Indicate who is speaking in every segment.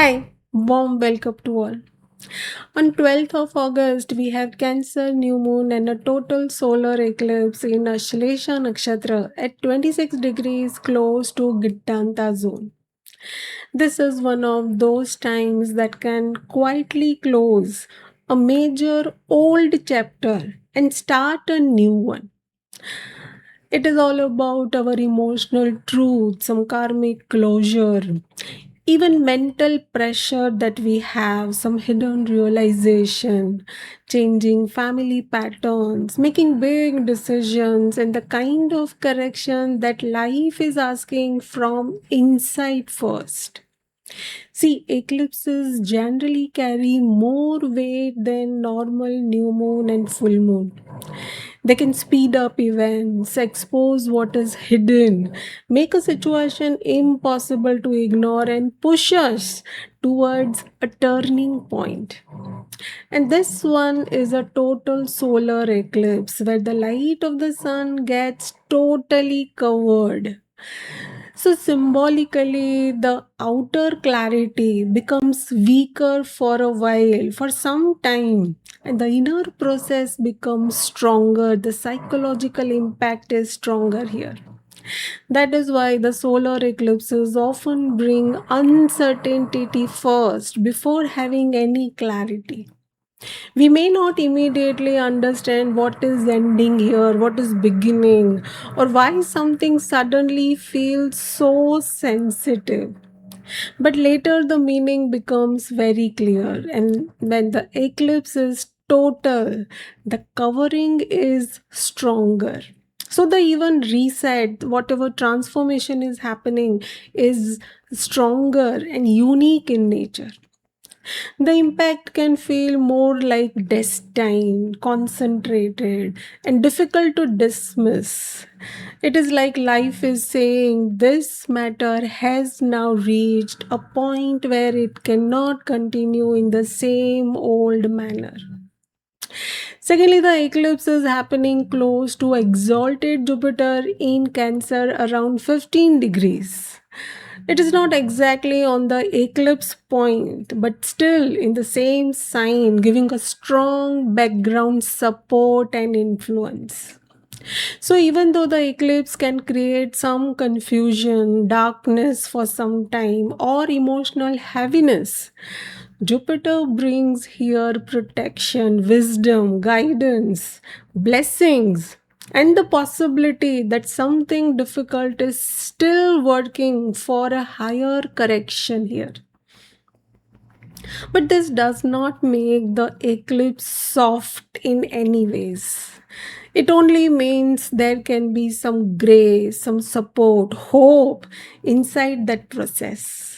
Speaker 1: Hi, warm welcome to all. On 12th of August, we have Cancer new moon and a total solar eclipse in Ashlesha Nakshatra at 26 degrees close to Gittanta zone. This is one of those times that can quietly close a major old chapter and start a new one. It is all about our emotional truth, some karmic closure, even mental pressure that we have, some hidden realization, changing family patterns, making big decisions, and the kind of correction that life is asking from inside first. See, eclipses generally carry more weight than normal new moon and full moon. They can speed up events, expose what is hidden, make a situation impossible to ignore, and push us towards a turning point. And this one is a total solar eclipse where the light of the sun gets totally covered. So, symbolically, the outer clarity becomes weaker for a while, for some time, and the inner process becomes stronger. The psychological impact is stronger here. That is why the solar eclipses often bring uncertainty first before having any clarity. We may not immediately understand what is ending here, what is beginning, or why something suddenly feels so sensitive. But later the meaning becomes very clear, and when the eclipse is total, the covering is stronger. So the even reset, whatever transformation is happening, is stronger and unique in nature. The impact can feel more like destined, concentrated, and difficult to dismiss. It is like life is saying this matter has now reached a point where it cannot continue in the same old manner. Secondly, the eclipse is happening close to exalted Jupiter in Cancer around 15 degrees. It is not exactly on the eclipse point, but still in the same sign, giving a strong background support and influence. So, even though the eclipse can create some confusion, darkness for some time, or emotional heaviness, Jupiter brings here protection, wisdom, guidance, blessings, and the possibility that something difficult is still working for a higher correction here. But this does not make the eclipse soft in any ways. It only means there can be some grace, some support, hope inside that process.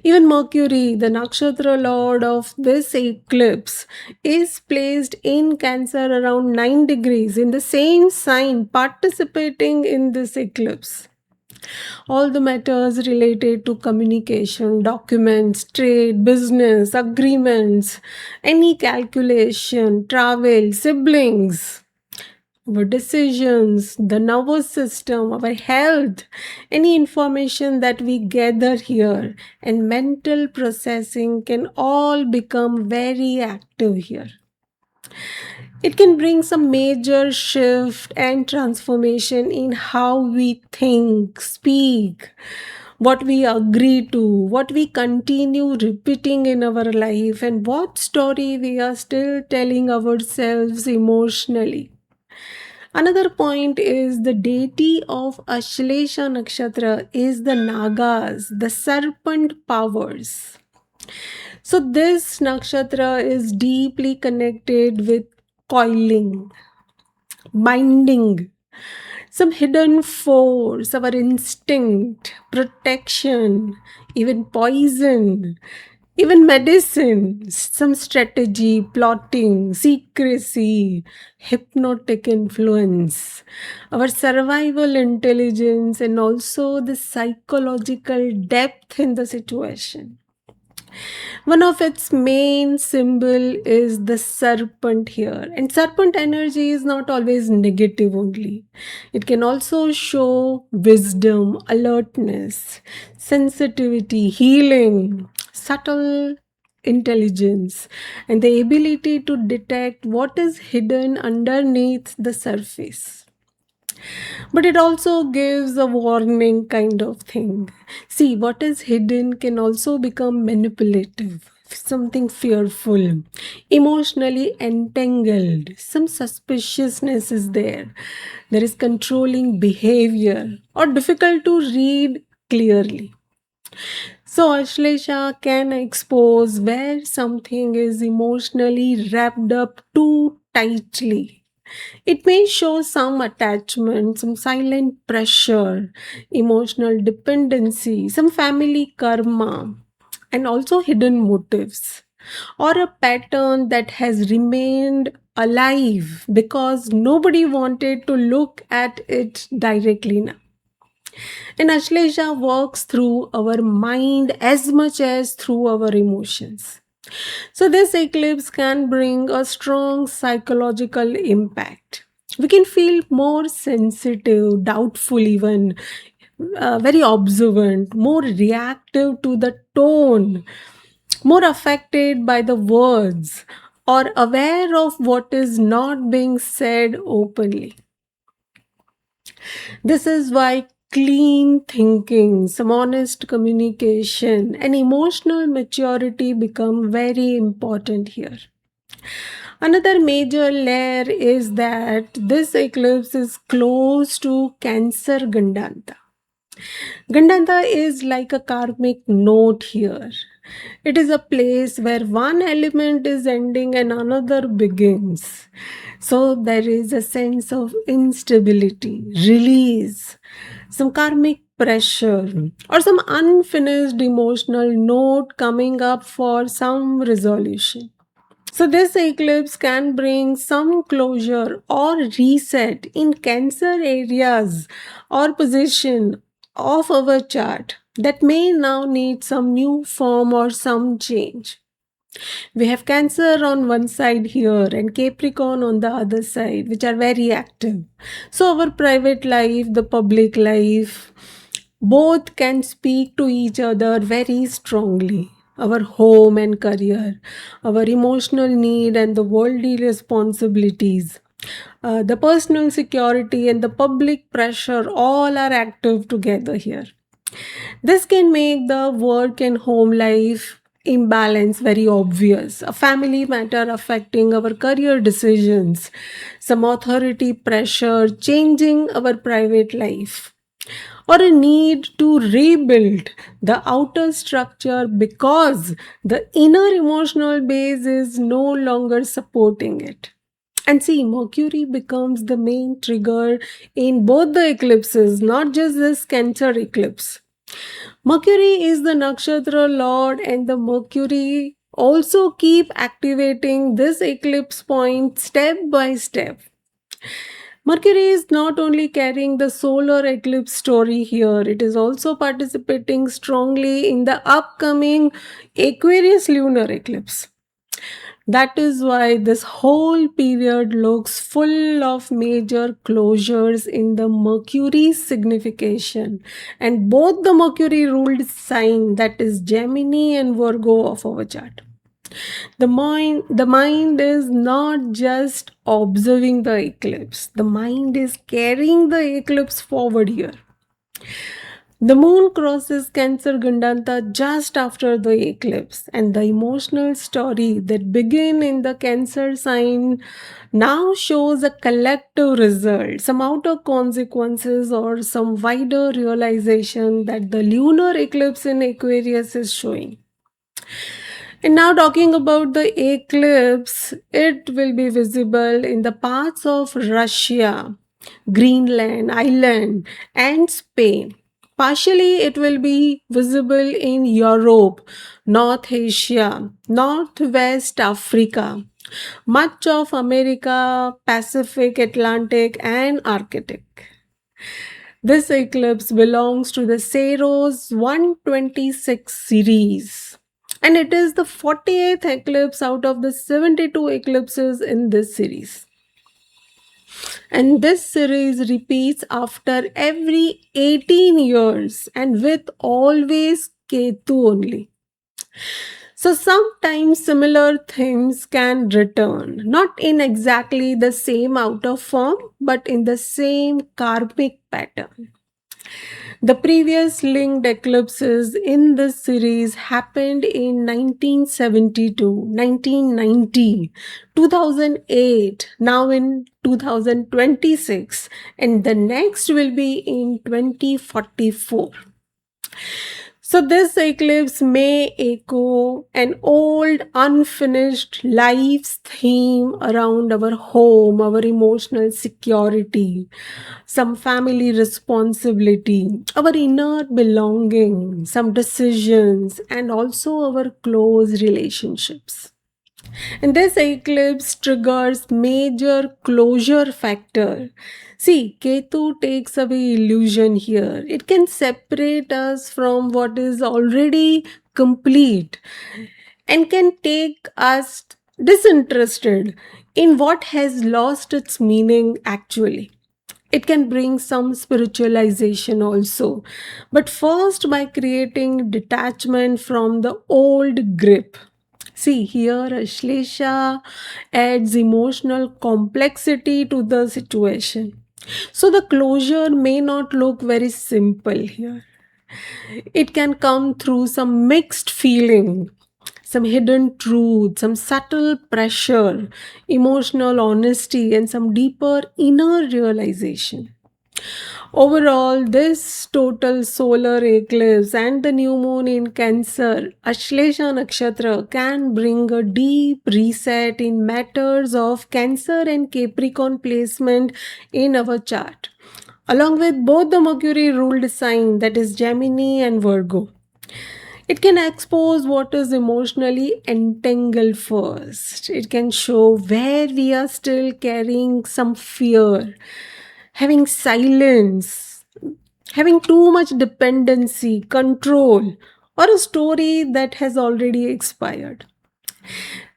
Speaker 1: Even Mercury, the nakshatra lord of this eclipse, is placed in Cancer around 9 degrees in the same sign, participating in this eclipse. All the matters related to communication, documents, trade, business, agreements, any calculation, travel, siblings, our decisions, the nervous system, our health, any information that we gather here, and mental processing can all become very active here. It can bring some major shift and transformation in how we think, speak, what we agree to, what we continue repeating in our life, and what story we are still telling ourselves emotionally. Another point is the deity of Ashlesha Nakshatra is the Nagas, the serpent powers. So, this nakshatra is deeply connected with coiling, binding, some hidden force, our instinct, protection, even poison, even medicine, some strategy, plotting, secrecy, hypnotic influence, our survival intelligence, and also the psychological depth in the situation. One of its main symbol is the serpent here. And serpent energy is not always negative only. It can also show wisdom, alertness, sensitivity, healing. subtle intelligence, and the ability to detect what is hidden underneath the surface. But it also gives a warning kind of thing. See, what is hidden can also become manipulative, something fearful, emotionally entangled. Some suspiciousness is there. There is controlling behavior or difficult to read clearly. So, Ashlesha can expose where something is emotionally wrapped up too tightly. It may show some attachment, some silent pressure, emotional dependency, some family karma, and also hidden motives, or a pattern that has remained alive because nobody wanted to look at it directly now. And Ashlesha works through our mind as much as through our emotions. So, this eclipse can bring a strong psychological impact. We can feel more sensitive, doubtful, even very observant, more reactive to the tone, more affected by the words, or aware of what is not being said openly. This is why clean thinking, some honest communication, and emotional maturity become very important here. Another major layer is that this eclipse is close to Cancer Gandanta. Gandanta is like a karmic note here. It is a place where one element is ending and another begins. So there is a sense of instability, release, some karmic pressure, or some unfinished emotional note coming up for some resolution. So, this eclipse can bring some closure or reset in Cancer areas or position of our chart that may now need some new form or some change. We have Cancer on one side here and Capricorn on the other side, which are very active. So, our private life, the public life, both can speak to each other very strongly. Our home and career, our emotional need and the worldly responsibilities, the personal security and the public pressure all are active together here. This can make the work and home life imbalance very obvious. A family matter affecting our career decisions, some authority pressure changing our private life, or a need to rebuild the outer structure because the inner emotional base is no longer supporting it. And see, Mercury becomes the main trigger in both the eclipses, not just this Cancer eclipse. Mercury is the nakshatra lord, and the Mercury also keep activating this eclipse point step by step. Mercury is not only carrying the solar eclipse story here, it is also participating strongly in the upcoming Aquarius lunar eclipse. That is why this whole period looks full of major closures in the Mercury's signification. And both the Mercury ruled sign, that is Gemini and Virgo of our chart. The mind is not just observing the eclipse. The mind is carrying the eclipse forward here. The moon crosses Cancer Gandanta just after the eclipse, and the emotional story that began in the Cancer sign now shows a collective result, some outer consequences, or some wider realization that the lunar eclipse in Aquarius is showing. And now, talking about the eclipse, it will be visible in the parts of Russia, Greenland, Ireland, and Spain. Partially, it will be visible in Europe, North Asia, Northwest Africa, much of America, Pacific, Atlantic, and Arctic. This eclipse belongs to the Saros 126 series, and it is the 48th eclipse out of the 72 eclipses in this series. And this series repeats after every 18 years and with always Ketu only. So sometimes similar themes can return, not in exactly the same outer form, but in the same karmic pattern. The previous linked eclipses in this series happened in 1972, 1990, 2008, now in 2026, and the next will be in 2044. So, this eclipse may echo an old, unfinished life's theme around our home, our emotional security, some family responsibility, our inner belonging, some decisions, and also our close relationships. And this eclipse triggers major closure factor. See, Ketu takes away illusion here. It can separate us from what is already complete and can take us disinterested in what has lost its meaning actually. It can bring some spiritualization also, but first by creating detachment from the old grip. See, here Ashlesha adds emotional complexity to the situation. So the closure may not look very simple here. It can come through some mixed feeling, some hidden truth, some subtle pressure, emotional honesty, and some deeper inner realization. Overall, this total solar eclipse and the new moon in Cancer, Ashlesha Nakshatra, can bring a deep reset in matters of Cancer and Capricorn placement in our chart, along with both the Mercury ruled sign, that is Gemini and Virgo. It can expose what is emotionally entangled first. It can show where we are still carrying some fear, having silence, having too much dependency, control, or a story that has already expired.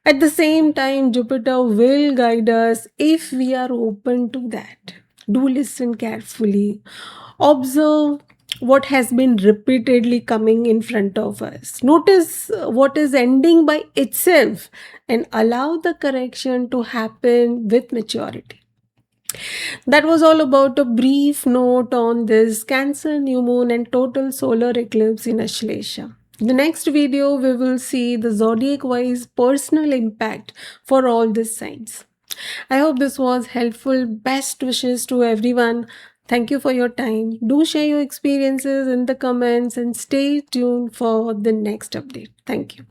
Speaker 1: At the same time, Jupiter will guide us if we are open to that. Do listen carefully. Observe what has been repeatedly coming in front of us. Notice what is ending by itself and allow the correction to happen with maturity. That was all about a brief note on this Cancer new moon and total solar eclipse in Ashlesha. The next video, we will see the zodiac wise personal impact for all these signs. I hope this was helpful. Best wishes to everyone. Thank you for your time. Do share your experiences in the comments and stay tuned for the next update. Thank you.